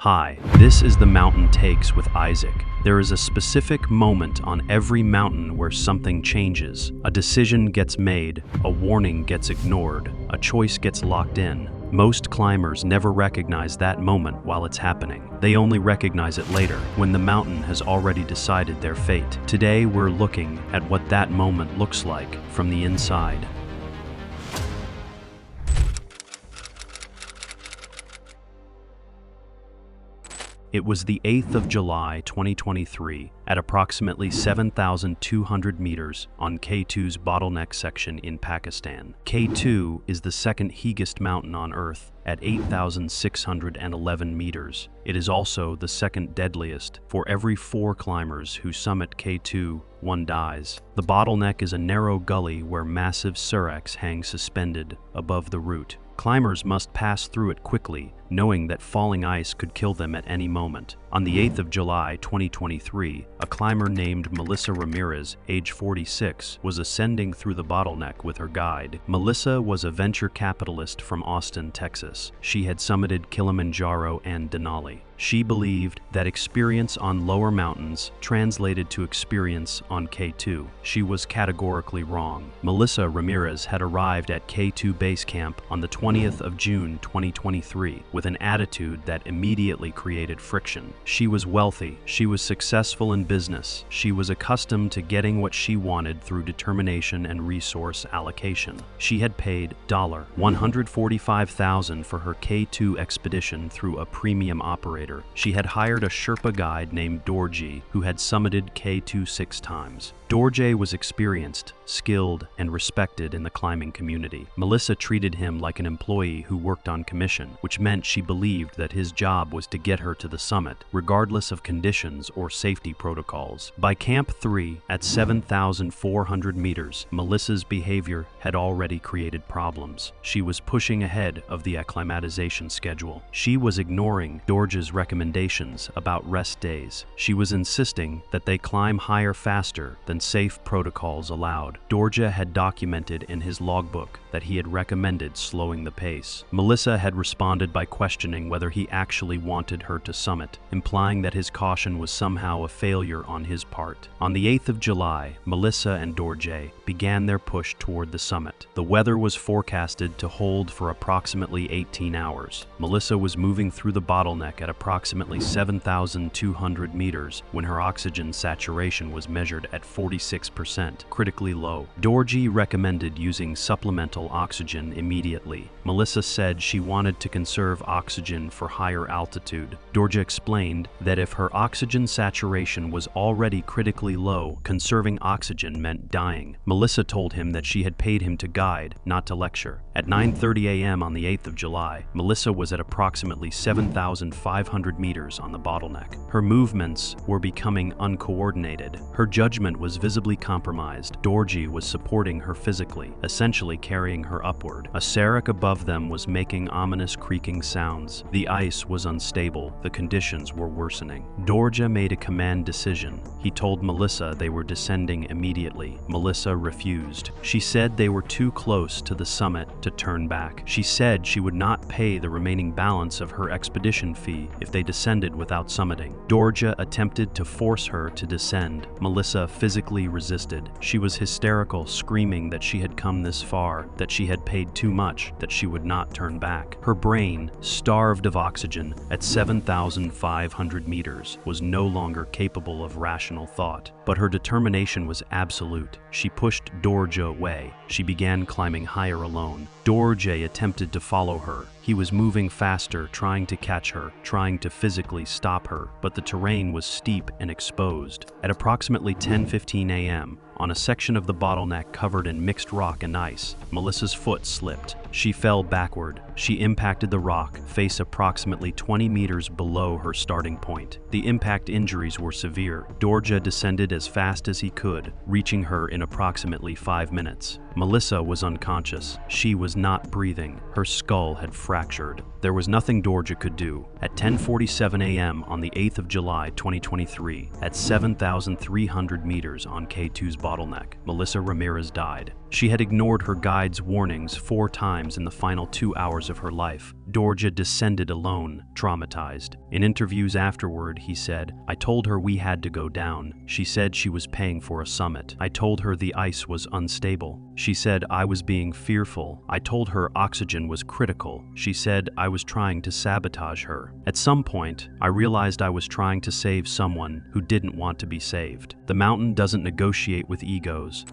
Hi, this is the Mountain Takes with Isaac. There is a specific moment on every mountain where something changes. A decision gets made, a warning gets ignored, a choice gets locked in. Most climbers never recognize that moment while it's happening. They only recognize it later, when the mountain has already decided their fate. Today we're looking at what that moment looks like from the inside. It was the 8th of July, 2023, at approximately 7,200 meters on K2's bottleneck section in Pakistan. K2 is the second highest mountain on Earth at 8,611 meters. It is also the second deadliest. For every 4 climbers who summit K2, 1 dies. The bottleneck is a narrow gully where massive seracs hang suspended above the route. Climbers must pass through it quickly, knowing that falling ice could kill them at any moment. On the 8th of July, 2023, a climber named Melissa Ramirez, age 46, was ascending through the bottleneck with her guide. Melissa was a venture capitalist from Austin, Texas. She had summited Kilimanjaro and Denali. She believed that experience on lower mountains translated to experience on K2. She was categorically wrong. Melissa Ramirez had arrived at K2 base camp on the 20th of June, 2023, with an attitude that immediately created friction. She was wealthy. She was successful in business. She was accustomed to getting what she wanted through determination and resource allocation. She had paid $145,000 for her K2 expedition through a premium operator. She had hired a Sherpa guide named Dorji, who had summited K2 6 times. Dorje was experienced, skilled, and respected in the climbing community. Melissa treated him like an employee who worked on commission, which meant she believed that his job was to get her to the summit, regardless of conditions or safety protocols. By Camp 3, at 7,400 meters, Melissa's behavior had already created problems. She was pushing ahead of the acclimatization schedule. She was ignoring Dorje's recommendations about rest days. She was insisting that they climb higher faster than safe protocols allowed. Dorje had documented in his logbook that he had recommended slowing the pace. Melissa had responded by questioning whether he actually wanted her to summit, implying that his caution was somehow a failure on his part. On the 8th of July, Melissa and Dorje began their push toward the summit. The weather was forecasted to hold for approximately 18 hours. Melissa was moving through the bottleneck at approximately 7,200 meters when her oxygen saturation was measured at 46%, critically low. Dorje recommended using supplemental oxygen immediately. Melissa said she wanted to conserve oxygen for higher altitude. Dorje explained that if her oxygen saturation was already critically low, conserving oxygen meant dying. Melissa told him that she had paid him to guide, not to lecture. At 9:30 a.m. on the 8th of July, Melissa was at approximately 7,500 meters on the bottleneck. Her movements were becoming uncoordinated. Her judgment was visibly compromised. Dorje was supporting her physically, essentially carrying her upward. A serac above them was making ominous creaking sounds. The ice was unstable. The conditions were worsening. Dorje made a command decision. He told Melissa they were descending immediately. Melissa refused. She said they were too close to the summit to turn back. She said she would not pay the remaining balance of her expedition fee if they descended without summiting. Dorje attempted to force her to descend. Melissa physically resisted. She was hysterical, screaming that she had come this far, that she had paid too much, that she would not turn back. Her brain, starved of oxygen at 7,500 meters, was no longer capable of rational thought. But her determination was absolute. She pushed Dorje away. She began climbing higher alone. Dorje attempted to follow her. He was moving faster, trying to catch her, trying to physically stop her, but the terrain was steep and exposed. At approximately 10:15 a.m., on a section of the bottleneck covered in mixed rock and ice, Melissa's foot slipped. She fell backward. She impacted the rock, face approximately 20 meters below her starting point. The impact injuries were severe. Dorje descended as fast as he could, reaching her in approximately 5 minutes. Melissa was unconscious. She was not breathing. Her skull had fractured. There was nothing Dorje could do. At 10:47 a.m. on the 8th of July, 2023, at 7,300 meters on K2's bottleneck, Melissa Ramirez died. She had ignored her guide's warnings 4 times times in the final 2 hours of her life. Deborah descended alone, traumatized. In interviews afterward, he said, "I told her we had to go down. She said she was paying for a summit. I told her the ice was unstable. She said I was being fearful. I told her oxygen was critical. She said I was trying to sabotage her. At some point, I realized I was trying to save someone who didn't want to be saved. The mountain doesn't negotiate with egos."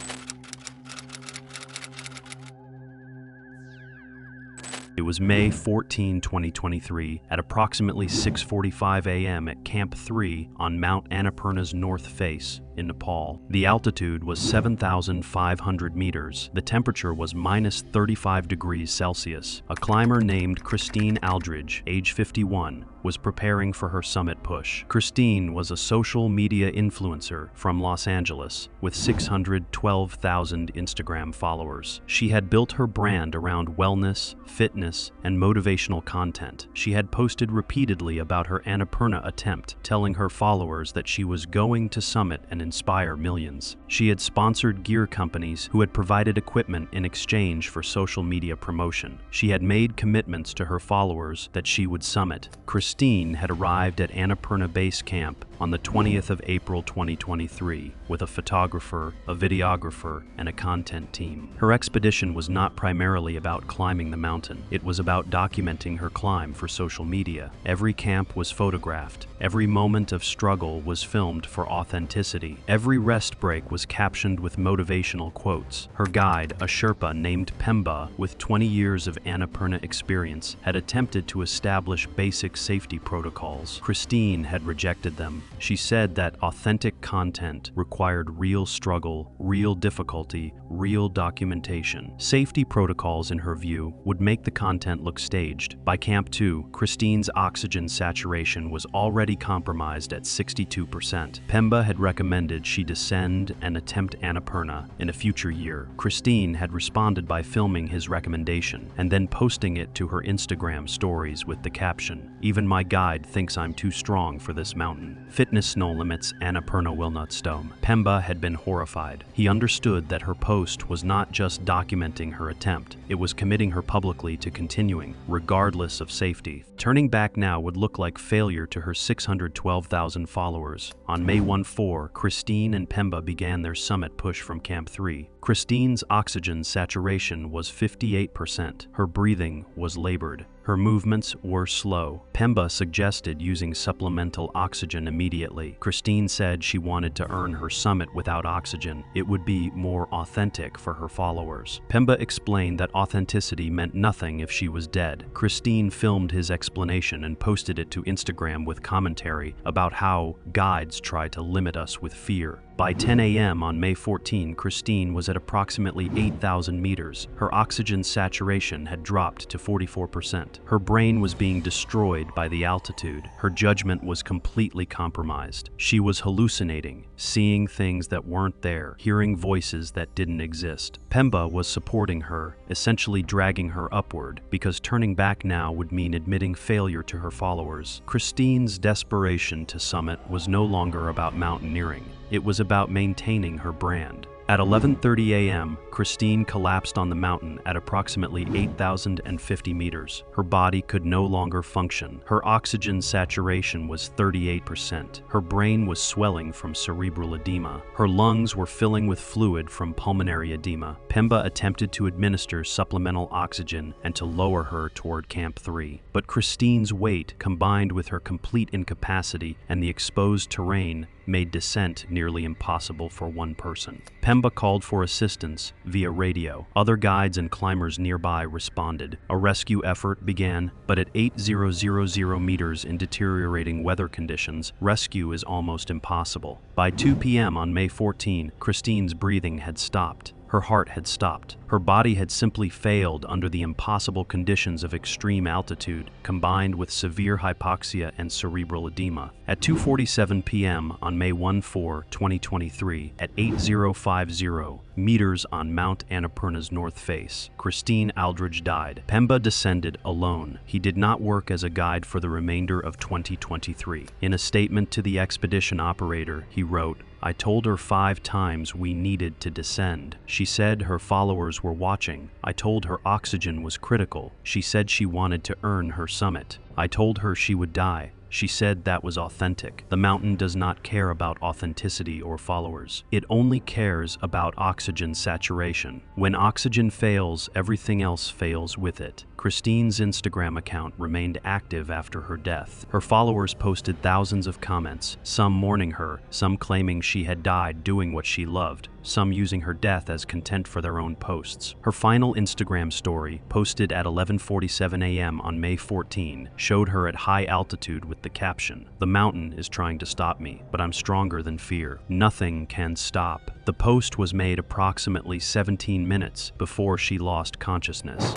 It was May 14, 2023, at approximately 6:45 a.m. at Camp 3 on Mount Annaperna's north face in Nepal. The altitude was 7,500 meters. The temperature was minus 35 degrees Celsius. A climber named Christine Aldridge, age 51, was preparing for her summit push. Christine was a social media influencer from Los Angeles with 612,000 Instagram followers. She had built her brand around wellness, fitness, and motivational content. She had posted repeatedly about her Annaperna attempt, telling her followers that she was going to summit and inspire millions. She had sponsored gear companies who had provided equipment in exchange for social media promotion. She had made commitments to her followers that she would summit. Christine had arrived at Annaperna Base Camp on the 20th of April 2023 with a photographer, a videographer, and a content team. Her expedition was not primarily about climbing the mountain. It was about documenting her climb for social media. Every camp was photographed. Every moment of struggle was filmed for authenticity. Every rest break was captioned with motivational quotes. Her guide, a Sherpa named Pemba, with 20 years of Annaperna experience, had attempted to establish basic safety protocols. Christine had rejected them. She said that authentic content required real struggle, real difficulty, real documentation. Safety protocols, in her view, would make the content look staged. By Camp 2, Christine's oxygen saturation was already compromised at 62%. Pemba had recommended she descend and attempt Annaperna in a future year. Christine had responded by filming his recommendation and then posting it to her Instagram stories with the caption, "Even my guide thinks I'm too strong for this mountain. Fitness no limits, Annaperna will not stone." Pemba had been horrified. He understood that her post was not just documenting her attempt, it was committing her publicly to continuing, regardless of safety. Turning back now would look like failure to her 612,000 followers. On May 14, Christine and Pemba began their summit push from Camp 3. Christine's oxygen saturation was 58%. Her breathing was labored. Her movements were slow. Pemba suggested using supplemental oxygen immediately. Christine said she wanted to earn her summit without oxygen. It would be more authentic for her followers. Pemba explained that authenticity meant nothing if she was dead. Christine filmed his explanation and posted it to Instagram with commentary about how guides try to limit us with fear. By 10 a.m. on May 14, Christine was at approximately 8,000 meters. Her oxygen saturation had dropped to 44%. Her brain was being destroyed by the altitude. Her judgment was completely compromised. She was hallucinating, seeing things that weren't there, hearing voices that didn't exist. Pemba was supporting her, essentially dragging her upward, because turning back now would mean admitting failure to her followers. Christine's desperation to summit was no longer about mountaineering. It was about maintaining her brand. At 11:30 a.m., Christine collapsed on the mountain at approximately 8,050 meters. Her body could no longer function. Her oxygen saturation was 38%. Her brain was swelling from cerebral edema. Her lungs were filling with fluid from pulmonary edema. Pemba attempted to administer supplemental oxygen and to lower her toward Camp 3. But Christine's weight, combined with her complete incapacity and the exposed terrain, made descent nearly impossible for one person. Pemba called for assistance via radio. Other guides and climbers nearby responded. A rescue effort began, but at 8,000 meters in deteriorating weather conditions, rescue is almost impossible. By 2 p.m. on May 14, Christine's breathing had stopped. Her heart had stopped. Her body had simply failed under the impossible conditions of extreme altitude, combined with severe hypoxia and cerebral edema. At 2:47 p.m. on May 14, 2023, at 8,050 meters on Mount Annaperna's north face, Christine Aldridge died. Pemba descended alone. He did not work as a guide for the remainder of 2023. In a statement to the expedition operator, he wrote, I told her 5 times we needed to descend. She said her followers were watching. I told her oxygen was critical. She said she wanted to earn her summit. I told her she would die. She said that was authentic. The mountain does not care about authenticity or followers. It only cares about oxygen saturation. When oxygen fails, everything else fails with it. Christine's Instagram account remained active after her death. Her followers posted thousands of comments, some mourning her, some claiming she had died doing what she loved, some using her death as content for their own posts. Her final Instagram story, posted at 11:47 a.m. on May 14, showed her at high altitude with the caption, "The mountain is trying to stop me, but I'm stronger than fear. Nothing can stop." The post was made approximately 17 minutes before she lost consciousness.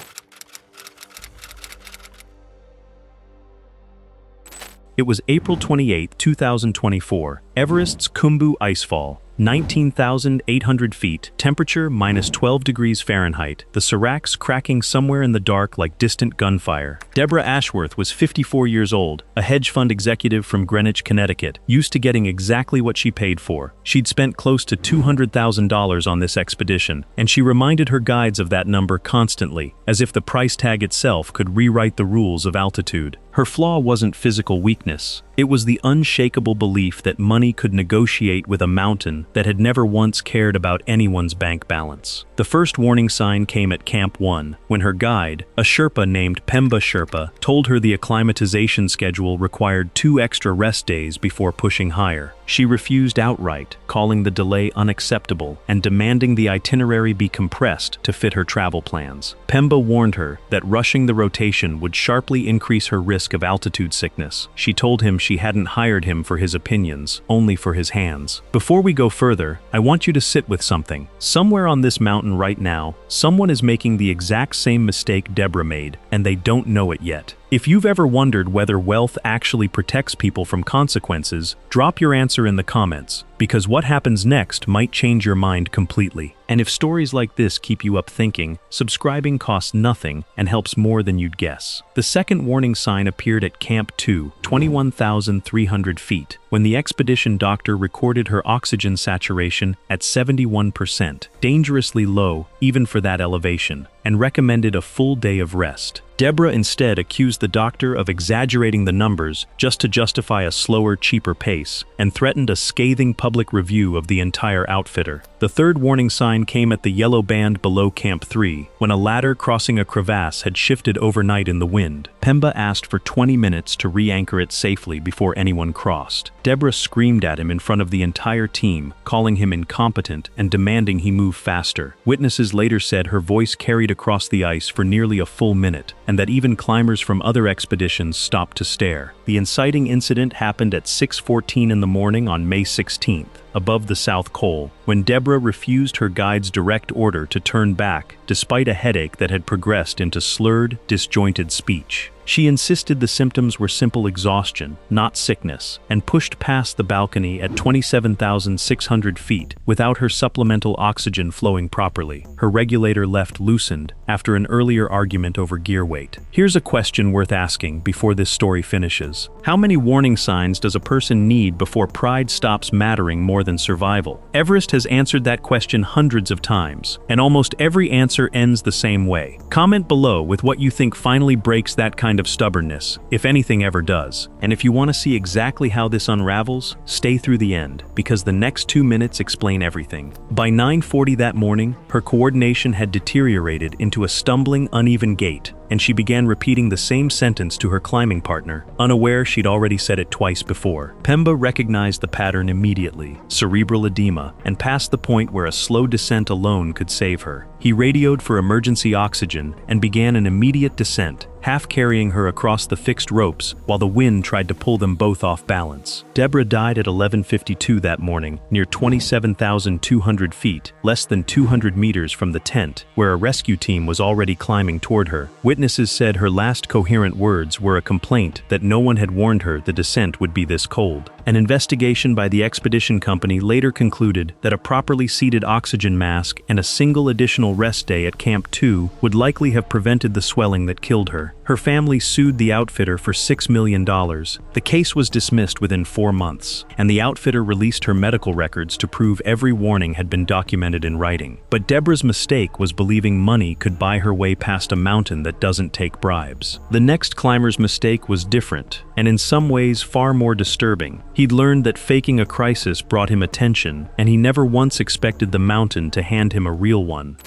It was April 28, 2024, Everest's Khumbu icefall. 19,800 feet, temperature minus 12 degrees Fahrenheit, the seracs cracking somewhere in the dark like distant gunfire. Deborah Ashworth was 54 years old, a hedge fund executive from Greenwich, Connecticut, used to getting exactly what she paid for. She'd spent close to $200,000 on this expedition, and she reminded her guides of that number constantly, as if the price tag itself could rewrite the rules of altitude. Her flaw wasn't physical weakness. It was the unshakable belief that money could negotiate with a mountain that had never once cared about anyone's bank balance. The first warning sign came at Camp 1, when her guide, a Sherpa named Pemba Sherpa, told her the acclimatization schedule required 2 extra rest days before pushing higher. She refused outright, calling the delay unacceptable and demanding the itinerary be compressed to fit her travel plans. Pemba warned her that rushing the rotation would sharply increase her risk of altitude sickness. She told him she hadn't hired him for his opinions, only for his hands. Before we go further, I want you to sit with something. Somewhere on this mountain right now, someone is making the exact same mistake Deborah made, and they don't know it yet. If you've ever wondered whether wealth actually protects people from consequences, drop your answer in the comments, because what happens next might change your mind completely. And if stories like this keep you up thinking, subscribing costs nothing and helps more than you'd guess. The second warning sign appeared at Camp 2, 21,300 feet, when the expedition doctor recorded her oxygen saturation at 71%, dangerously low even for that elevation, and recommended a full day of rest. Deborah instead accused the doctor of exaggerating the numbers just to justify a slower, cheaper pace, and threatened a scathing public review of the entire outfitter. The third warning sign came at the yellow band below Camp 3, when a ladder crossing a crevasse had shifted overnight in the wind. Pemba asked for 20 minutes to re-anchor it safely before anyone crossed. Deborah screamed at him in front of the entire team, calling him incompetent and demanding he move faster. Witnesses later said her voice carried across the ice for nearly a full minute, and that even climbers from other expeditions stopped to stare. The inciting incident happened at 6:14 in the morning on May 16th, above the South Col, when Deborah refused her guide's direct order to turn back, despite a headache that had progressed into slurred, disjointed speech. She insisted the symptoms were simple exhaustion, not sickness, and pushed past the balcony at 27,600 feet without her supplemental oxygen flowing properly. Her regulator left loosened after an earlier argument over gear weight. Here's a question worth asking before this story finishes. How many warning signs does a person need before pride stops mattering more than survival? Everest has answered that question hundreds of times, and almost every answer ends the same way. Comment below with what you think finally breaks that kind of stubbornness, if anything ever does. And if you want to see exactly how this unravels, stay through the end, because the next 2 minutes explain everything. By 9:40 that morning, her coordination had deteriorated into a stumbling, uneven gait, and she began repeating the same sentence to her climbing partner, unaware she'd already said it twice before. Pemba recognized the pattern immediately, cerebral edema, and past the point where a slow descent alone could save her. He radioed for emergency oxygen and began an immediate descent, half carrying her across the fixed ropes while the wind tried to pull them both off balance. Deborah died at 11:52 that morning, near 27,200 feet, less than 200 meters from the tent, where a rescue team was already climbing toward her. Witnesses said her last coherent words were a complaint that no one had warned her the descent would be this cold. An investigation by the expedition company later concluded that a properly seated oxygen mask and a single additional rest day at Camp 2 would likely have prevented the swelling that killed her. Her family sued the outfitter for $6 million. The case was dismissed within 4 months, and the outfitter released her medical records to prove every warning had been documented in writing. But Deborah's mistake was believing money could buy her way past a mountain that doesn't take bribes. The next climber's mistake was different, and in some ways far more disturbing. He'd learned that faking a crisis brought him attention, and he never once expected the mountain to hand him a real one.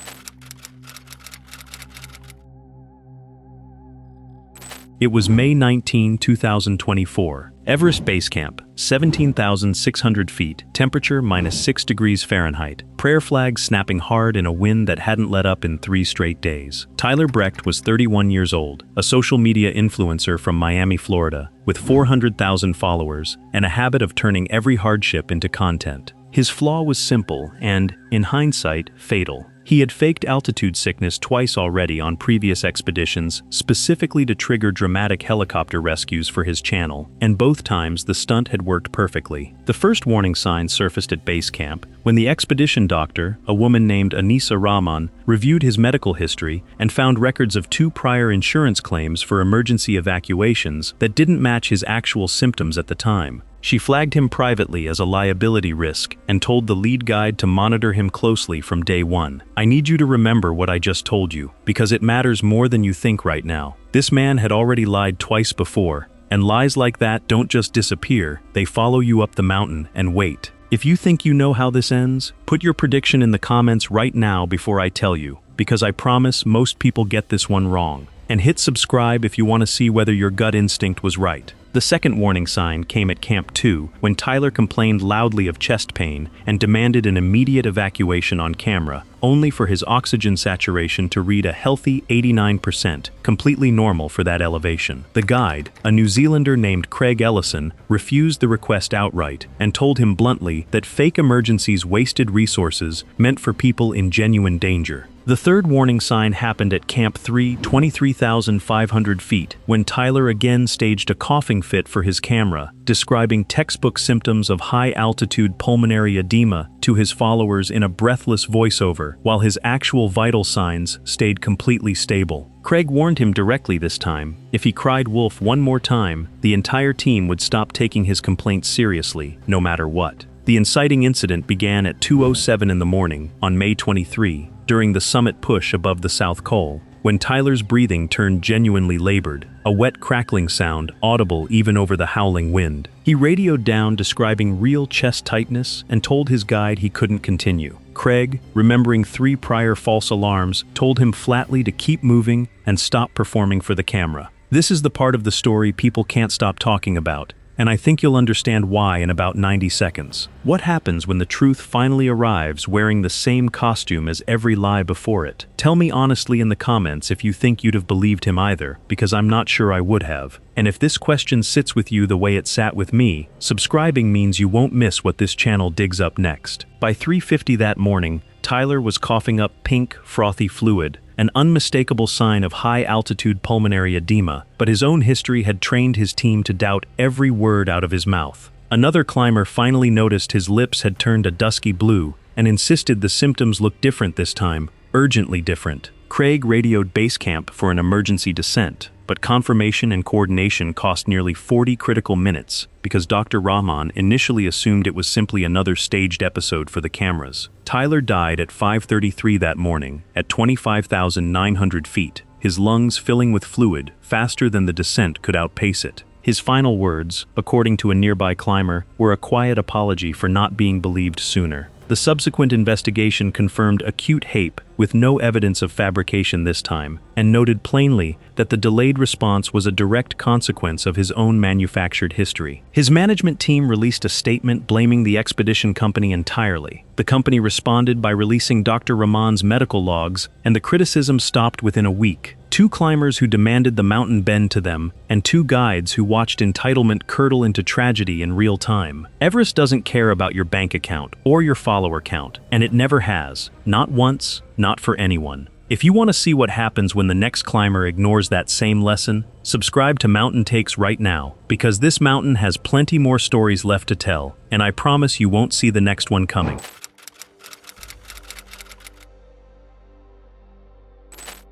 It was May 19, 2024. Everest Base Camp, 17,600 feet, temperature -6 degrees Fahrenheit. Prayer flags snapping hard in a wind that hadn't let up in 3 straight days. Tyler Brecht was 31 years old, a social media influencer from Miami, Florida, with 400,000 followers and a habit of turning every hardship into content. His flaw was simple and, in hindsight, fatal. He had faked altitude sickness twice already on previous expeditions, specifically to trigger dramatic helicopter rescues for his channel, and both times the stunt had worked perfectly. The first warning sign surfaced at base camp when the expedition doctor, a woman named Anissa Rahman, reviewed his medical history and found records of 2 prior insurance claims for emergency evacuations that didn't match his actual symptoms at the time. She flagged him privately as a liability risk and told the lead guide to monitor him closely from day 1. I need you to remember what I just told you, because it matters more than you think right now. This man had already lied twice before, and lies like that don't just disappear, they follow you up the mountain and wait. If you think you know how this ends, put your prediction in the comments right now before I tell you, because I promise most people get this one wrong. And hit subscribe if you want to see whether your gut instinct was right. The second warning sign came at Camp 2 when Tyler complained loudly of chest pain and demanded an immediate evacuation on camera, only for his oxygen saturation to read a healthy 89%, completely normal for that elevation. The guide, a New Zealander named Craig Ellison, refused the request outright and told him bluntly that fake emergencies wasted resources meant for people in genuine danger. The third warning sign happened at Camp 3, 23,500 feet, when Tyler again staged a coughing fit for his camera, describing textbook symptoms of high-altitude pulmonary edema to his followers in a breathless voiceover, while his actual vital signs stayed completely stable. Craig warned him directly this time. If he cried wolf one more time, the entire team would stop taking his complaints seriously, no matter what. The inciting incident began at 2:07 in the morning, on May 23, during the summit push above the South Col, when Tyler's breathing turned genuinely labored, a wet crackling sound audible even over the howling wind. He radioed down describing real chest tightness and told his guide he couldn't continue. Craig, remembering 3 prior false alarms, told him flatly to keep moving and stop performing for the camera. This is the part of the story people can't stop talking about, and I think you'll understand why in about 90 seconds. What happens when the truth finally arrives wearing the same costume as every lie before it? Tell me honestly in the comments if you think you'd have believed him either, because I'm not sure I would have. And if this question sits with you the way it sat with me, subscribing means you won't miss what this channel digs up next. By 3:50 that morning, Tyler was coughing up pink, frothy fluid, an unmistakable sign of high-altitude pulmonary edema, but his own history had trained his team to doubt every word out of his mouth. Another climber finally noticed his lips had turned a dusky blue and insisted the symptoms looked different this time, urgently different. Craig radioed base camp for an emergency descent, but confirmation and coordination cost nearly 40 critical minutes because Dr. Rahman initially assumed it was simply another staged episode for the cameras. Tyler died at 5:33 that morning, at 25,900 feet, his lungs filling with fluid faster than the descent could outpace it. His final words, according to a nearby climber, were a quiet apology for not being believed sooner. The subsequent investigation confirmed acute HAPE with no evidence of fabrication this time, and noted plainly that the delayed response was a direct consequence of his own manufactured history. His management team released a statement blaming the expedition company entirely. The company responded by releasing Dr. Rahman's medical logs, and the criticism stopped within a week. 2 climbers who demanded the mountain bend to them, and 2 guides who watched entitlement curdle into tragedy in real time. Everest doesn't care about your bank account or your follower count, and it never has. Not once, not for anyone. If you want to see what happens when the next climber ignores that same lesson, subscribe to Mountain Takes right now, because this mountain has plenty more stories left to tell, and I promise you won't see the next one coming.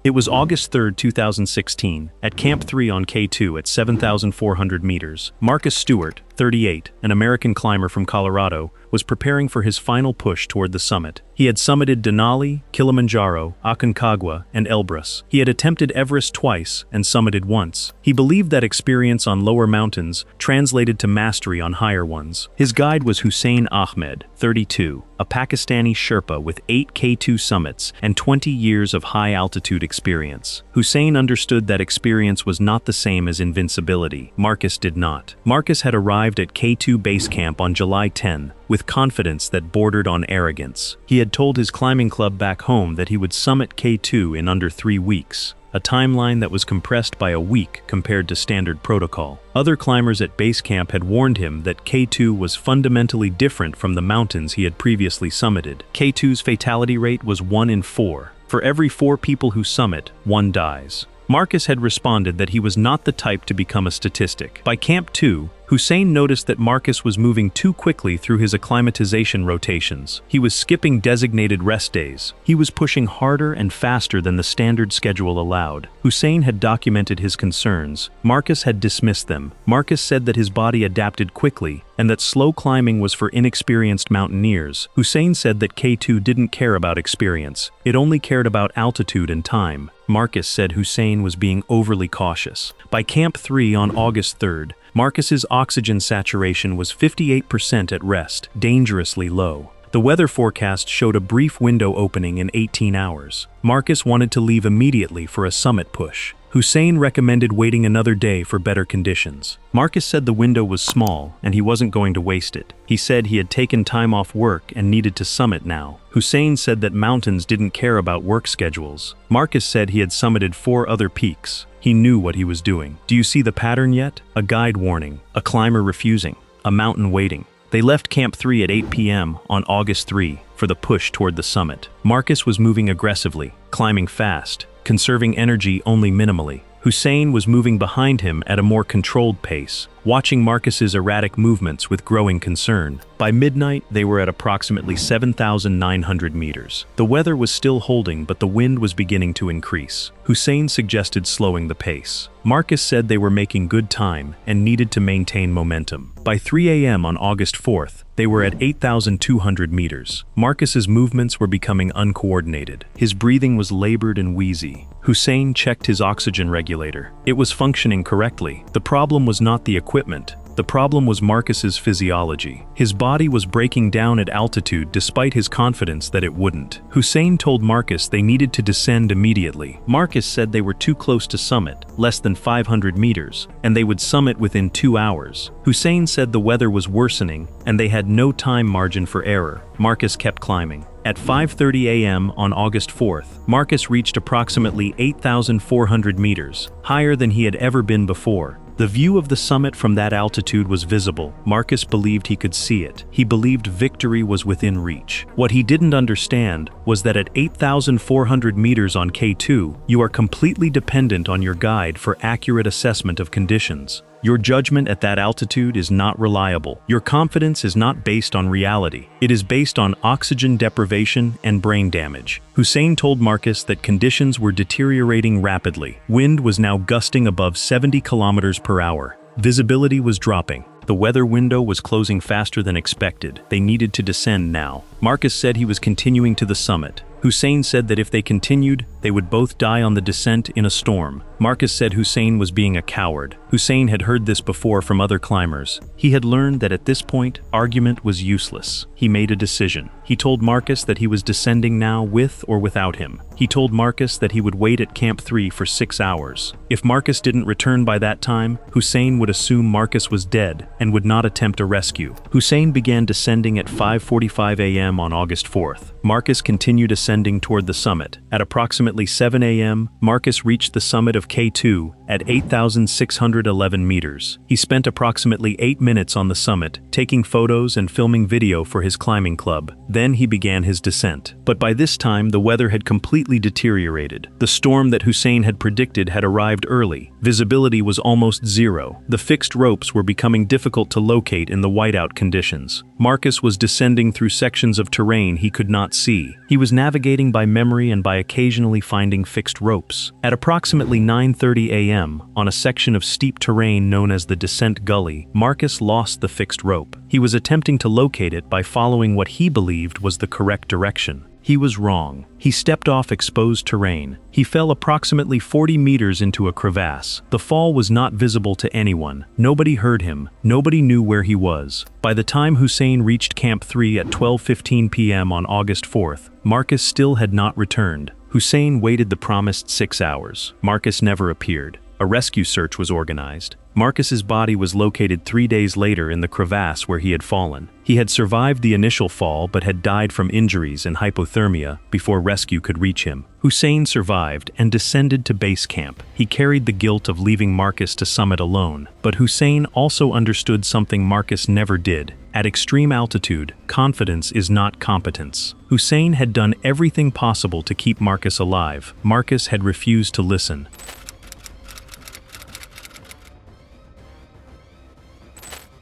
It was August 3, 2016, at Camp 3 on K2 at 7,400 meters. Marcus Stewart, 38, an American climber from Colorado, was preparing for his final push toward the summit. He had summited Denali, Kilimanjaro, Aconcagua, and Elbrus. He had attempted Everest twice and summited once. He believed that experience on lower mountains translated to mastery on higher ones. His guide was Hussein Ahmed, 32, a Pakistani Sherpa with 8 K2 summits and 20 years of high-altitude experience. Hussein understood that experience was not the same as invincibility. Marcus did not. Marcus had arrived at K2 base camp on July 10, with confidence that bordered on arrogance. He had told his climbing club back home that he would summit K2 in under 3 weeks, a timeline that was compressed by a week compared to standard protocol. Other climbers at base camp had warned him that K2 was fundamentally different from the mountains he had previously summited. K2's fatality rate was 1 in 4. For every 4 people who summit, 1 dies. Marcus had responded that he was not the type to become a statistic. By Camp 2, Hussein noticed that Marcus was moving too quickly through his acclimatization rotations. He was skipping designated rest days. He was pushing harder and faster than the standard schedule allowed. Hussein had documented his concerns. Marcus had dismissed them. Marcus said that his body adapted quickly and that slow climbing was for inexperienced mountaineers. Hussein said that K2 didn't care about experience. It only cared about altitude and time. Marcus said Hussein was being overly cautious. By Camp 3 on August 3rd, Marcus's oxygen saturation was 58% at rest, dangerously low. The weather forecast showed a brief window opening in 18 hours. Marcus wanted to leave immediately for a summit push. Hussein recommended waiting another day for better conditions. Marcus said the window was small and he wasn't going to waste it. He said he had taken time off work and needed to summit now. Hussein said that mountains didn't care about work schedules. Marcus said he had summited 4 other peaks. He knew what he was doing. Do you see the pattern yet? A guide warning, a climber refusing, a mountain waiting. They left Camp 3 at 8 p.m. on August 3 for the push toward the summit. Marcus was moving aggressively, climbing fast, conserving energy only minimally. Hussein was moving behind him at a more controlled pace, watching Marcus's erratic movements with growing concern. By midnight, they were at approximately 7,900 meters. The weather was still holding, but the wind was beginning to increase. Hussein suggested slowing the pace. Marcus said they were making good time and needed to maintain momentum. By 3 a.m. on August 4th, they were at 8,200 meters. Marcus's movements were becoming uncoordinated. His breathing was labored and wheezy. Hussein checked his oxygen regulator. It was functioning correctly. The problem was not the equipment. The problem was Marcus's physiology. His body was breaking down at altitude despite his confidence that it wouldn't. Hussein told Marcus they needed to descend immediately. Marcus said they were too close to summit, less than 500 meters, and they would summit within 2 hours. Hussein said the weather was worsening and they had no time margin for error. Marcus kept climbing. At 5:30 a.m. on August 4th, Marcus reached approximately 8,400 meters, higher than he had ever been before. The view of the summit from that altitude was visible. Marcus believed he could see it. He believed victory was within reach. What he didn't understand was that at 8,400 meters on K2, you are completely dependent on your guide for accurate assessment of conditions. Your judgment at that altitude is not reliable. Your confidence is not based on reality. It is based on oxygen deprivation and brain damage. Hussein told Marcus that conditions were deteriorating rapidly. Wind was now gusting above 70 kilometers per hour. Visibility was dropping. The weather window was closing faster than expected. They needed to descend now. Marcus said he was continuing to the summit. Hussein said that if they continued, they would both die on the descent in a storm. Marcus said Hussein was being a coward. Hussein had heard this before from other climbers. He had learned that at this point, argument was useless. He made a decision. He told Marcus that he was descending now with or without him. He told Marcus that he would wait at Camp 3 for 6 hours. If Marcus didn't return by that time, Hussein would assume Marcus was dead and would not attempt a rescue. Hussein began descending at 5:45 a.m. on August 4th. Marcus continued ascending toward the summit. At approximately approximately 7 a.m., Marcus reached the summit of K2 at 8,611 meters. He spent approximately 8 minutes on the summit, taking photos and filming video for his climbing club. Then he began his descent. But by this time, the weather had completely deteriorated. The storm that Hussein had predicted had arrived early. Visibility was almost zero. The fixed ropes were becoming difficult to locate in the whiteout conditions. Marcus was descending through sections of terrain he could not see. He was navigating by memory and by occasionally finding fixed ropes. At approximately 9:30 a.m., on a section of steep terrain known as the Descent Gully, Marcus lost the fixed rope. He was attempting to locate it by following what he believed was the correct direction. He was wrong. He stepped off exposed terrain. He fell approximately 40 meters into a crevasse. The fall was not visible to anyone. Nobody heard him. Nobody knew where he was. By the time Hussein reached Camp 3 at 12:15 p.m. on August 4th, Marcus still had not returned. Hussein waited the promised 6 hours. Marcus never appeared. A rescue search was organized. Marcus's body was located 3 days later in the crevasse where he had fallen. He had survived the initial fall but had died from injuries and hypothermia before rescue could reach him. Hussein survived and descended to base camp. He carried the guilt of leaving Marcus to summit alone. But Hussein also understood something Marcus never did. At extreme altitude, confidence is not competence. Hussein had done everything possible to keep Marcus alive. Marcus had refused to listen.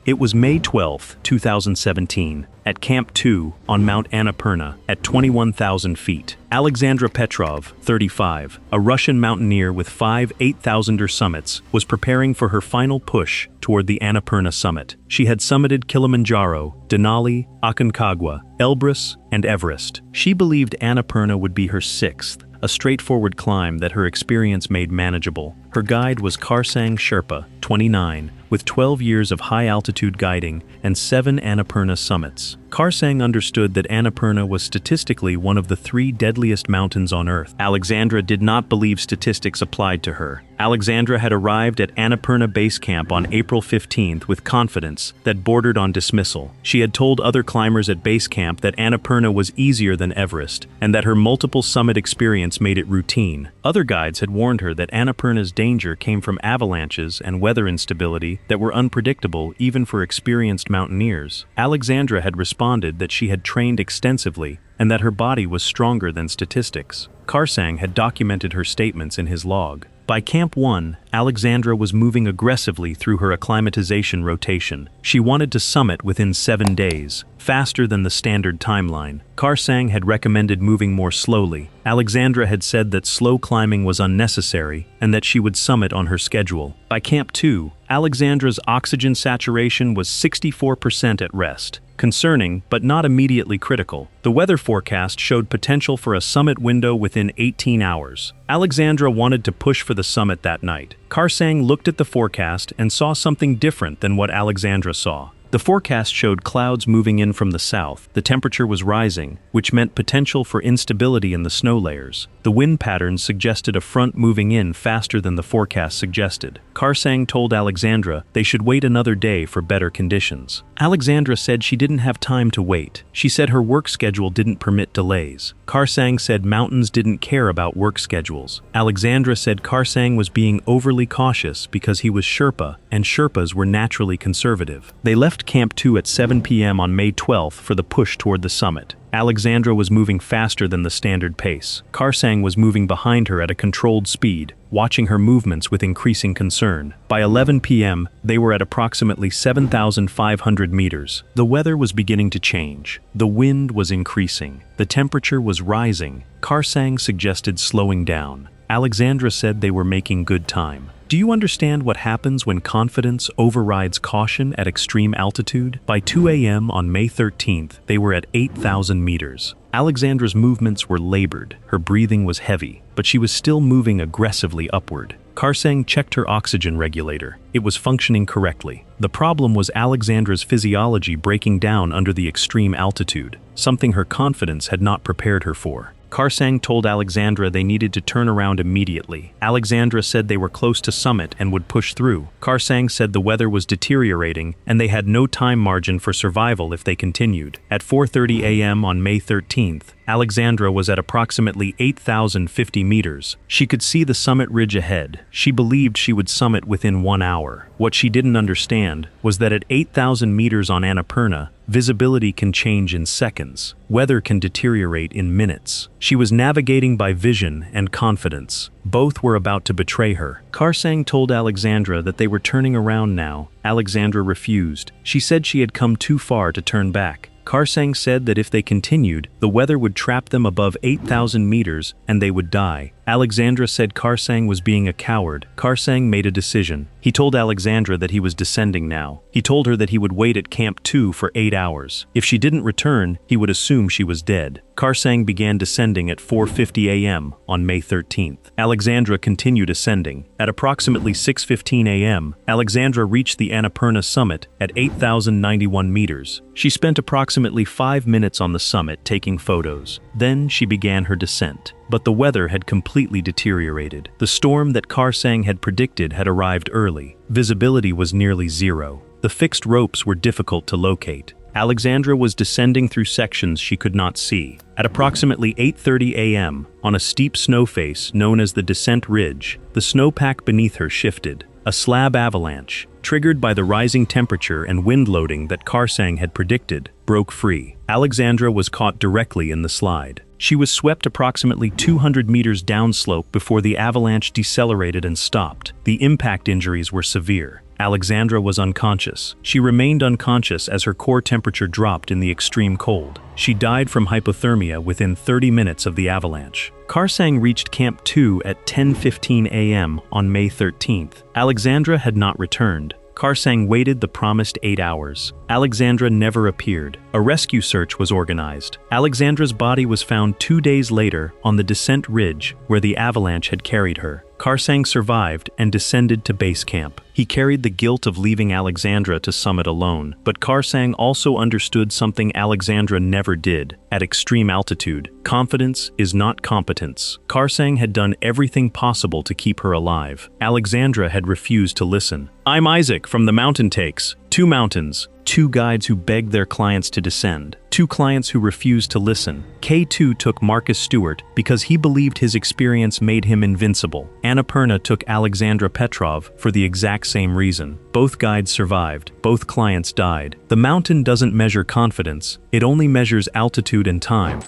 It was May 12, 2017, at Camp 2 on Mount Annaperna at 21,000 feet. Alexandra Petrov, 35, a Russian mountaineer with 5 8,000er summits, was preparing for her final push toward the Annaperna summit. She had summited Kilimanjaro, Denali, Aconcagua, Elbrus, and Everest. She believed Annaperna would be her 6th, a straightforward climb that her experience made manageable. Her guide was Karsang Sherpa, 29, with 12 years of high-altitude guiding and 7 Annaperna summits. Karsang understood that Annaperna was statistically one of the 3 deadliest mountains on Earth. Alexandra did not believe statistics applied to her. Alexandra had arrived at Annaperna Base Camp on April 15th with confidence that bordered on dismissal. She had told other climbers at base camp that Annaperna was easier than Everest, and that her multiple summit experience made it routine. Other guides had warned her that Annaperna's danger came from avalanches and weather instability that were unpredictable even for experienced mountaineers. Alexandra had responded that she had trained extensively and that her body was stronger than statistics. Karsang had documented her statements in his log. By Camp 1, Alexandra was moving aggressively through her acclimatization rotation. She wanted to summit within 7 days, faster than the standard timeline. Karsang had recommended moving more slowly. Alexandra had said that slow climbing was unnecessary and that she would summit on her schedule. By Camp 2, Alexandra's oxygen saturation was 64% at rest. Concerning, but not immediately critical. The weather forecast showed potential for a summit window within 18 hours. Alexandra wanted to push for the summit that night. Karsang looked at the forecast and saw something different than what Alexandra saw. The forecast showed clouds moving in from the south. The temperature was rising, which meant potential for instability in the snow layers. The wind patterns suggested a front moving in faster than the forecast suggested. Karsang told Alexandra they should wait another day for better conditions. Alexandra said she didn't have time to wait. She said her work schedule didn't permit delays. Karsang said mountains didn't care about work schedules. Alexandra said Karsang was being overly cautious because he was Sherpa, and Sherpas were naturally conservative. They left Camp 2 at 7 p.m. on May 12th for the push toward the summit. Alexandra was moving faster than the standard pace. Karsang was moving behind her at a controlled speed, watching her movements with increasing concern. By 11 p.m., they were at approximately 7,500 meters. The weather was beginning to change. The wind was increasing. The temperature was rising. Karsang suggested slowing down. Alexandra said they were making good time. Do you understand what happens when confidence overrides caution at extreme altitude? By 2 a.m. on May 13th, they were at 8,000 meters. Alexandra's movements were labored. Her breathing was heavy, but she was still moving aggressively upward. Karsang checked her oxygen regulator. It was functioning correctly. The problem was Alexandra's physiology breaking down under the extreme altitude, something her confidence had not prepared her for. Karsang told Alexandra they needed to turn around immediately. Alexandra said they were close to summit and would push through. Karsang said the weather was deteriorating and they had no time margin for survival if they continued. At 4:30 a.m. on May 13th, Alexandra was at approximately 8,050 meters. She could see the summit ridge ahead. She believed she would summit within 1 hour. What she didn't understand was that at 8,000 meters on Annaperna, visibility can change in seconds. Weather can deteriorate in minutes. She was navigating by vision and confidence. Both were about to betray her. Karsang told Alexandra that they were turning around now. Alexandra refused. She said she had come too far to turn back. Karsang said that if they continued, the weather would trap them above 8,000 meters and they would die. Alexandra said Karsang was being a coward. Karsang made a decision. He told Alexandra that he was descending now. He told her that he would wait at Camp 2 for 8 hours. If she didn't return, he would assume she was dead. Karsang began descending at 4:50 a.m. on May 13th. Alexandra continued ascending. At approximately 6:15 a.m., Alexandra reached the Annaperna summit at 8,091 meters. She spent approximately 5 minutes on the summit taking photos. Then she began her descent. But the weather had completely deteriorated. The storm that Karsang had predicted had arrived early. Visibility was nearly zero. The fixed ropes were difficult to locate. Alexandra was descending through sections she could not see. At approximately 8:30 a.m., on a steep snow face known as the Descent Ridge, the snowpack beneath her shifted. A slab avalanche, triggered by the rising temperature and wind loading that Karsang had predicted, broke free. Alexandra was caught directly in the slide. She was swept approximately 200 meters downslope before the avalanche decelerated and stopped. The impact injuries were severe. Alexandra was unconscious. She remained unconscious as her core temperature dropped in the extreme cold. She died from hypothermia within 30 minutes of the avalanche. Karsang reached Camp 2 at 10:15 a.m. on May 13th. Alexandra had not returned. Karsang waited the promised 8 hours. Alexandra never appeared. A rescue search was organized. Alexandra's body was found 2 days later on the Descent Ridge where the avalanche had carried her. Karsang survived and descended to base camp. He carried the guilt of leaving Alexandra to summit alone, but Karsang also understood something Alexandra never did. At extreme altitude, confidence is not competence. Karsang had done everything possible to keep her alive. Alexandra had refused to listen. "I'm Isaac from the Mountain Takes. 2 mountains. 2 guides who begged their clients to descend. 2 clients who refused to listen. K2 took Marcus Stewart because he believed his experience made him invincible. Annaperna took Alexandra Petrov for the exact same reason. Both guides survived. Both clients died. The mountain doesn't measure confidence. It only measures altitude and time."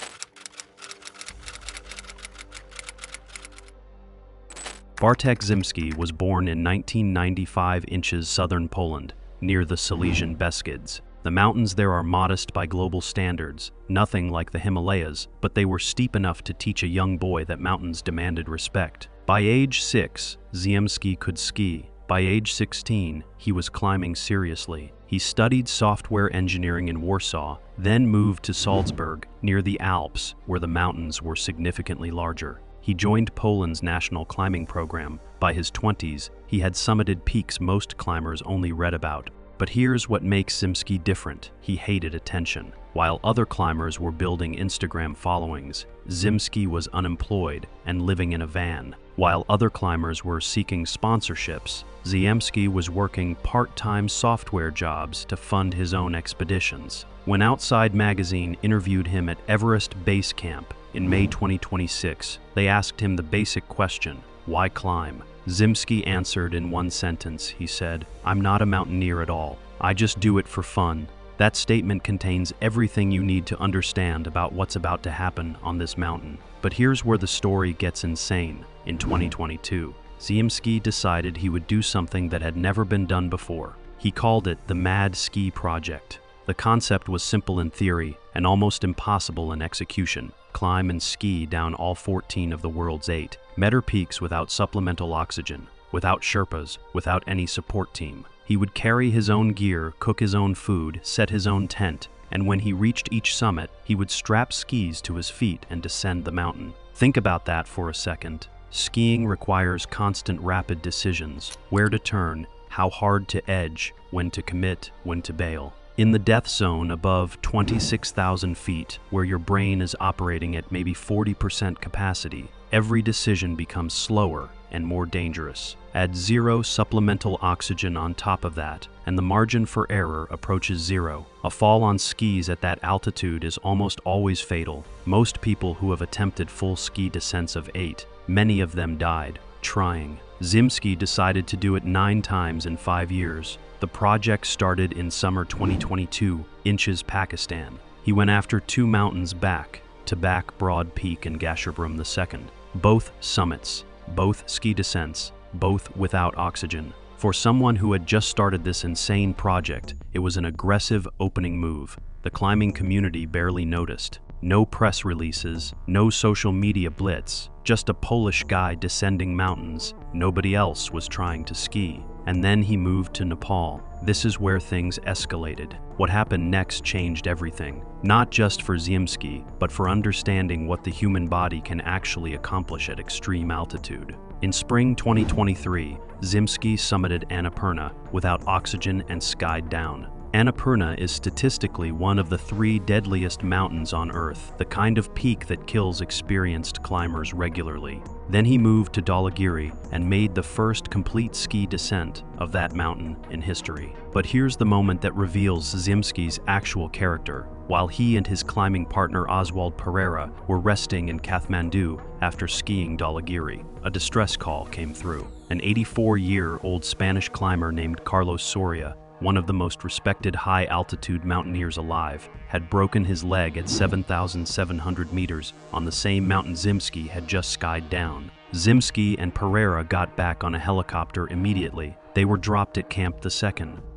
Bartek Ziemski was born in 1995 inches southern Poland, near the Silesian Beskids. The mountains there are modest by global standards, nothing like the Himalayas, but they were steep enough to teach a young boy that mountains demanded respect. By age 6, Ziemski could ski. By age 16, he was climbing seriously. He studied software engineering in Warsaw, then moved to Salzburg, near the Alps, where the mountains were significantly larger. He joined Poland's national climbing program. By his 20s, he had summited peaks most climbers only read about. But here's what makes Ziemski different. He hated attention. While other climbers were building Instagram followings, Ziemski was unemployed and living in a van. While other climbers were seeking sponsorships, Ziemski was working part-time software jobs to fund his own expeditions. When Outside magazine interviewed him at Everest Base Camp in May 2026, they asked him the basic question, why climb? Ziemski answered in one sentence. He said, "I'm not a mountaineer at all. I just do it for fun." That statement contains everything you need to understand about what's about to happen on this mountain. But here's where the story gets insane. In 2022, Ziemski decided he would do something that had never been done before. He called it the Mad Ski Project. The concept was simple in theory and almost impossible in execution. Climb and ski down all 14 of the world's 8 Meter peaks without supplemental oxygen, without Sherpas, without any support team. He would carry his own gear, cook his own food, set his own tent, and when he reached each summit, he would strap skis to his feet and descend the mountain. Think about that for a second. Skiing requires constant rapid decisions, where to turn, how hard to edge, when to commit, when to bail. In the death zone above 26,000 feet, where your brain is operating at maybe 40% capacity, every decision becomes slower and more dangerous. Add zero supplemental oxygen on top of that, and the margin for error approaches zero. A fall on skis at that altitude is almost always fatal. Most people who have attempted full ski descents of 8, many of them died trying. Ziemski decided to do it 9 times in 5 years. The project started in summer 2022, Inches, Pakistan. He went after 2 mountains back to back Broad Peak and Gasherbrum II. Both summits, both ski descents, both without oxygen. For someone who had just started this insane project, it was an aggressive opening move. The climbing community barely noticed. No press releases, no social media blitz, just a Polish guy descending mountains. Nobody else was trying to ski. And then he moved to Nepal. This is where things escalated. What happened next changed everything, not just for Ziemski, but for understanding what the human body can actually accomplish at extreme altitude. In spring 2023, Ziemski summited Annaperna without oxygen and skied down. Annaperna is statistically one of the 3 deadliest mountains on Earth, the kind of peak that kills experienced climbers regularly. Then he moved to Dhaulagiri and made the first complete ski descent of that mountain in history. But here's the moment that reveals Ziemski's actual character. While he and his climbing partner Oswald Pereira were resting in Kathmandu after skiing Dhaulagiri, a distress call came through. An 84-year-old Spanish climber named Carlos Soria, one of the most respected high-altitude mountaineers alive, had broken his leg at 7,700 meters on the same mountain Ziemski had just skied down. Ziemski and Pereira got back on a helicopter immediately. They were dropped at Camp 2.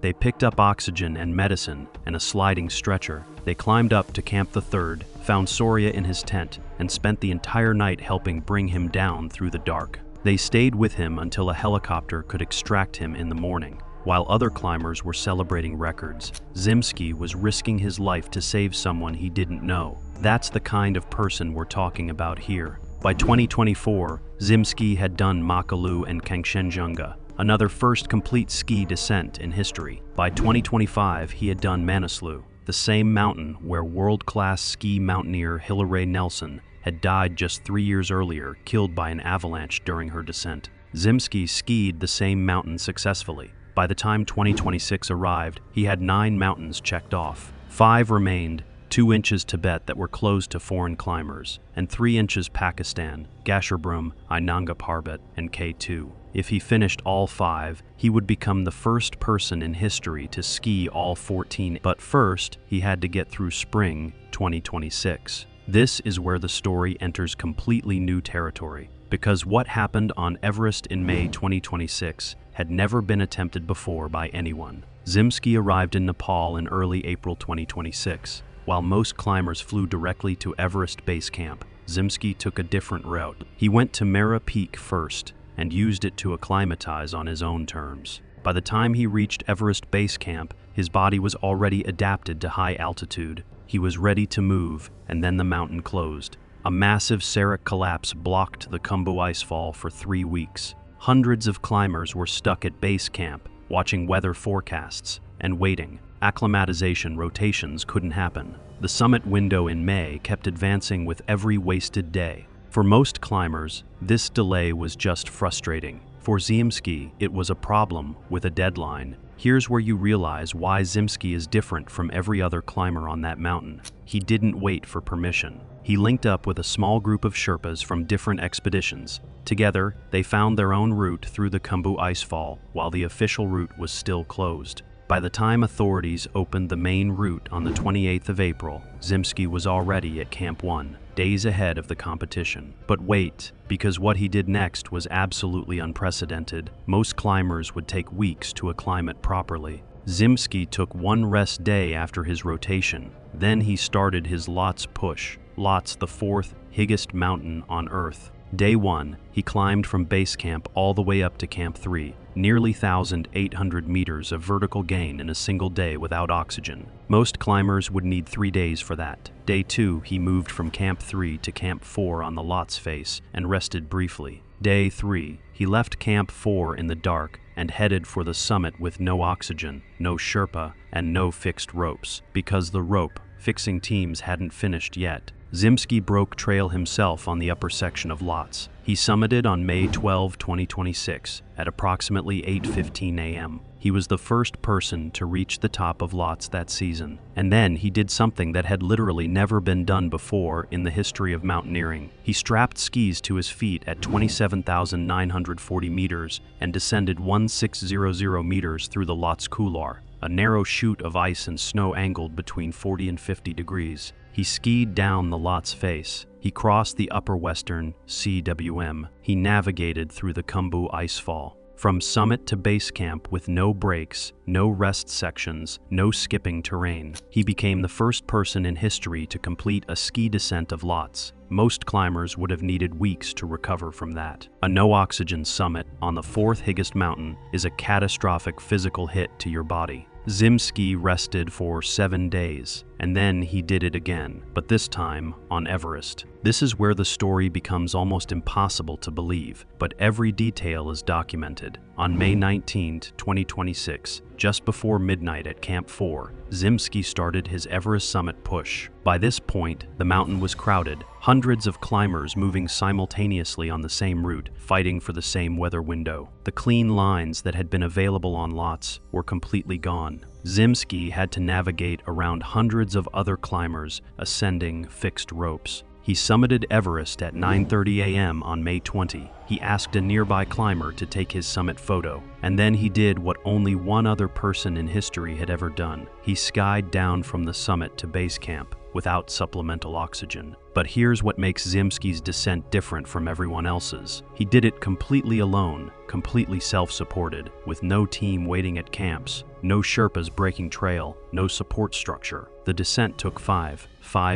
They picked up oxygen and medicine and a sliding stretcher. They climbed up to Camp 3, found Soria in his tent, and spent the entire night helping bring him down through the dark. They stayed with him until a helicopter could extract him in the morning. While other climbers were celebrating records, Ziemski was risking his life to save someone he didn't know. That's the kind of person we're talking about here. By 2024, Ziemski had done Makalu and Kangchenjunga, another first complete ski descent in history. By 2025, he had done Manaslu, the same mountain where world-class ski mountaineer Hilary Nelson had died just 3 years earlier, killed by an avalanche during her descent. Ziemski skied the same mountain successfully. By the time 2026 arrived, he had 9 mountains checked off. 5 remained, 2 inches Tibet that were closed to foreign climbers, and 3 inches Pakistan, Gasherbrum, Ainanga Parbat, and K2. If he finished all 5, he would become the first person in history to ski all 14. But first, he had to get through spring 2026. This is where the story enters completely new territory, because what happened on Everest in May 2026 had never been attempted before by anyone. Ziemski arrived in Nepal in early April 2026. While most climbers flew directly to Everest Base Camp, Ziemski took a different route. He went to Mera Peak first and used it to acclimatize on his own terms. By the time he reached Everest Base Camp, his body was already adapted to high altitude. He was ready to move, and then the mountain closed. A massive serac collapse blocked the Khumbu icefall for 3 weeks. Hundreds of climbers were stuck at base camp, watching weather forecasts and waiting. Acclimatization rotations couldn't happen. The summit window in May kept advancing with every wasted day. For most climbers, this delay was just frustrating. For Ziemski, it was a problem with a deadline. Here's where you realize why Ziemski is different from every other climber on that mountain. He didn't wait for permission. He linked up with a small group of Sherpas from different expeditions. Together, they found their own route through the Khumbu icefall, while the official route was still closed. By the time authorities opened the main route on the 28th of April, Ziemski was already at Camp 1, days ahead of the competition. But wait, because what he did next was absolutely unprecedented. Most climbers would take weeks to acclimate properly. Ziemski took 1 rest day after his rotation. Then he started his Lhotse push. Lhotse, the 4th highest mountain on Earth. Day 1, he climbed from base camp all the way up to Camp 3, nearly 1,800 meters of vertical gain in a single day without oxygen. Most climbers would need 3 days for that. Day 2, he moved from Camp 3 to Camp 4 on the Lhotse face and rested briefly. Day 3. He left Camp 4 in the dark and headed for the summit with no oxygen, no Sherpa, and no fixed ropes, because the rope fixing teams hadn't finished yet. Ziemski broke trail himself on the upper section of Lhotse. He summited on May 12, 2026, at approximately 8:15 a.m. He was the first person to reach the top of Lhotse that season. And then he did something that had literally never been done before in the history of mountaineering. He strapped skis to his feet at 27,940 meters and descended 1600 meters through the Lhotse couloir, a narrow chute of ice and snow angled between 40 and 50 degrees. He skied down the Lhotse face. He crossed the Upper Western CWM. He navigated through the Khumbu icefall. From summit to base camp with no breaks, no rest sections, no skipping terrain. He became the first person in history to complete a ski descent of Lhotse. Most climbers would have needed weeks to recover from that. A no-oxygen summit on the fourth highest mountain is a catastrophic physical hit to your body. Ziemski rested for 7 days, and then he did it again, but this time on Everest. This is where the story becomes almost impossible to believe, but every detail is documented. On May 19, 2026, just before midnight at Camp 4, Ziemski started his Everest summit push. By this point, the mountain was crowded, hundreds of climbers moving simultaneously on the same route, fighting for the same weather window. The clean lines that had been available on Lhotse were completely gone. Ziemski had to navigate around hundreds of other climbers ascending fixed ropes. He summited Everest at 9:30 a.m. on May 20. He asked a nearby climber to take his summit photo, and then he did what only one other person in history had ever done. He skied down from the summit to base camp without supplemental oxygen. But here's what makes Ziemski's descent different from everyone else's. He did it completely alone, completely self-supported, with no team waiting at camps, no Sherpas breaking trail, no support structure. The descent took 5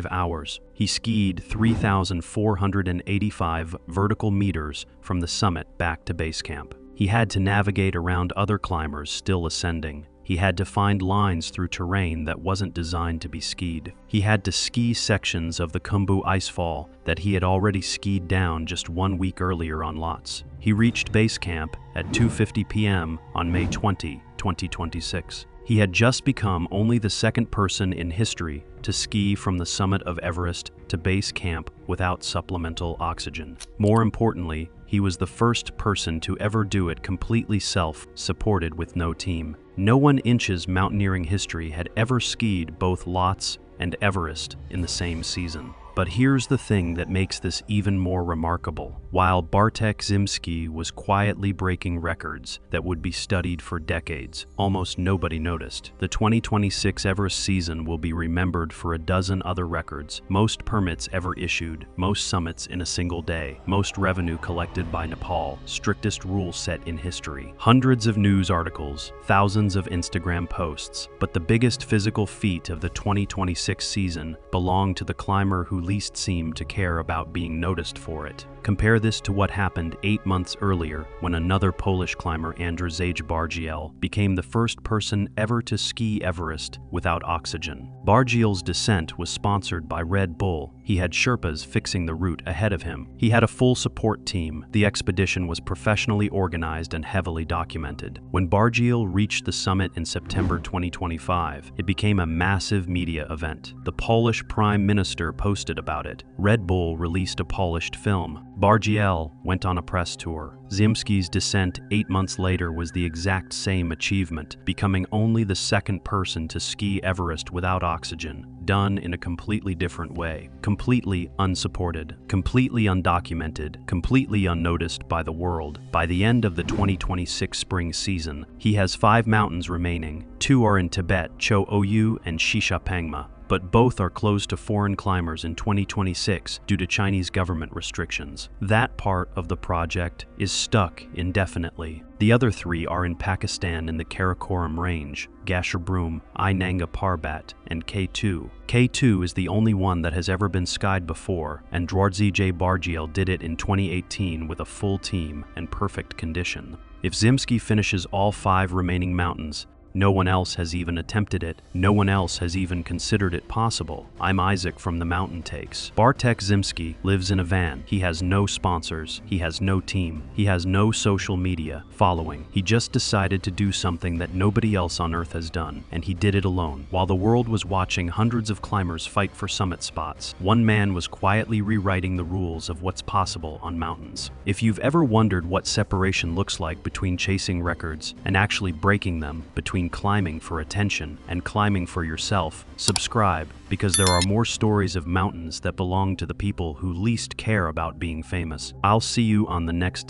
hours. He skied 3,485 vertical meters from the summit back to base camp. He had to navigate around other climbers still ascending. He had to find lines through terrain that wasn't designed to be skied. He had to ski sections of the Khumbu icefall that he had already skied down just 1 week earlier on Lhotse. He reached base camp at 2:50 p.m. on May 20, 2026. He had just become only the second person in history to ski from the summit of Everest to base camp without supplemental oxygen. More importantly, he was the first person to ever do it completely self-supported with no team. No one in mountaineering history had ever skied both Lhotse and Everest in the same season. But here's the thing that makes this even more remarkable. While Bartek Ziemski was quietly breaking records that would be studied for decades, almost nobody noticed. The 2026 Everest season will be remembered for a dozen other records: most permits ever issued, most summits in a single day, most revenue collected by Nepal, strictest rule set in history, hundreds of news articles, thousands of Instagram posts. But the biggest physical feat of the 2026 season belonged to the climber who least seemed to care about being noticed for it. Compare this to what happened 8 months earlier when another Polish climber, Andrzej Bargiel, became the first person ever to ski Everest without oxygen. Bargiel's descent was sponsored by Red Bull. He had Sherpas fixing the route ahead of him. He had a full support team. The expedition was professionally organized and heavily documented. When Bargiel reached the summit in September 2025, it became a massive media event. The Polish Prime Minister posted about it. Red Bull released a polished film. Bargiel went on a press tour. Ziemski's descent 8 months later was the exact same achievement, becoming only the second person to ski Everest without oxygen, done in a completely different way, completely unsupported, completely undocumented, completely unnoticed by the world. By the end of the 2026 spring season, he has 5 mountains remaining. 2 are in Tibet, Cho Oyu and Shishapangma, but both are closed to foreign climbers in 2026 due to Chinese government restrictions. That part of the project is stuck indefinitely. The other 3 are in Pakistan in the Karakoram Range, Gasherbrum, I Nanga Parbat, and K2. K2 is the only one that has ever been skied before, and Andrzej Bargiel did it in 2018 with a full team and perfect condition. If Ziemski finishes all 5 remaining mountains, No one else has even attempted it. No one else has even considered it possible. I'm Isaac from the Mountain Takes. Bartek Ziemski lives in a van. He has no sponsors. He has no team. He has no social media following. He just decided to do something that nobody else on Earth has done, and he did it alone. While the world was watching hundreds of climbers fight for summit spots, one man was quietly rewriting the rules of what's possible on mountains. If you've ever wondered what separation looks like between chasing records and actually breaking them, between climbing for attention and climbing for yourself, subscribe, because there are more stories of mountains that belong to the people who least care about being famous. I'll see you on the next